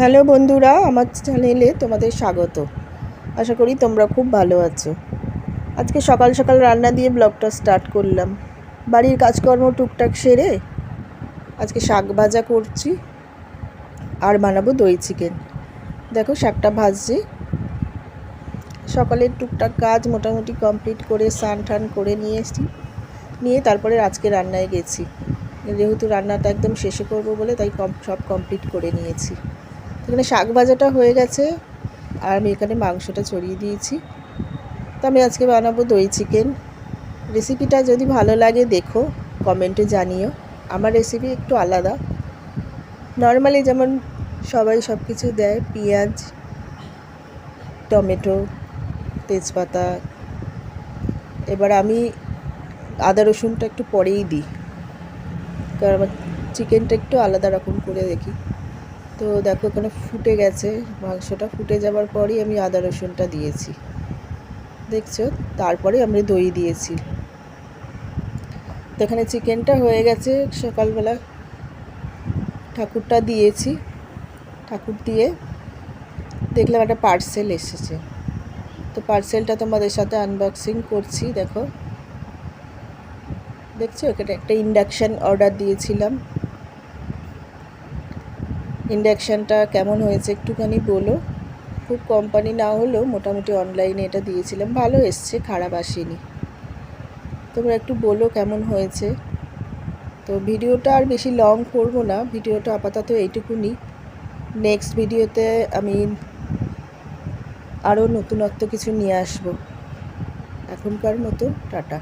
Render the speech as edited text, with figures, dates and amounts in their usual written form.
Hello বন্ধুরা, আমার চ্যানেলে তোমাদের স্বাগত। আশা করি তোমরা খুব ভালো আছো। আজকে সকাল সকাল রান্না দিয়ে ব্লগটা স্টার্ট করলাম। বাড়ির কাজকর্ম টুকটাক সেরে আজকে শাক ভাজা করছি আর বানাবো দই চিকেন। দেখো শাকটা ভাজছি। সকালের টুকটাক কাজ মোটামুটি কমপ্লিট করে স্নান টান করে নিয়ে তারপরে আজকে রান্নায় গেছি। যেহেতু রান্নাটা একদম শেষে করবো বলে তাই সব কমপ্লিট করে নিয়েছি। এখানে শাক ভাজাটা হয়ে গেছে আর আমি এখানে মাংসটা ছড়িয়ে দিয়েছি। তো আমি আজকে বানাবো দই চিকেন। রেসিপিটা যদি ভালো লাগে দেখো, কমেন্টে জানিও। আমার রেসিপি একটু আলাদা। নর্মালি যেমন সবাই সব কিছু দেয়, পেঁয়াজ, টমেটো, তেজপাতা, এবার আমি আদা রসুনটা একটু পরেই দিই, কারণ আমার চিকেনটা একটু আলাদা রকম করে দেখি। তো দেখো এখানে ফুটে গেছে, মাংসটা ফুটে যাবার পরই আমি আদা রসুনটা দিয়েছি, দেখছো। তারপরে আমি দই দিয়েছি। তো এখানে চিকেনটা হয়ে গেছে। সকালবেলা ঠাকুরটা দিয়েছি, ঠাকুর দিয়ে দেখলাম একটা পার্সেল এসেছে। তো পার্সেলটা তোমাদের সাথে আনবক্সিং করছি। দেখছো এখানে একটা ইন্ডাকশান অর্ডার দিয়েছিলাম। ইন্ডাকশানটা কেমন হয়েছে একটুখানি বলো। খুব কোম্পানি না হলেও মোটামুটি অনলাইনে এটা দিয়েছিলাম, ভালো এসছে, খারাপ আসেনি। তোমরা একটু বলো কেমন হয়েছে। তো ভিডিওটা আর বেশি লং করব না, ভিডিওটা আপাতত এইটুকুনি। নেক্সট ভিডিওতে আমি আরও নতুনত্ব কিছু নিয়ে আসবো। এখনকার মতো টাটা।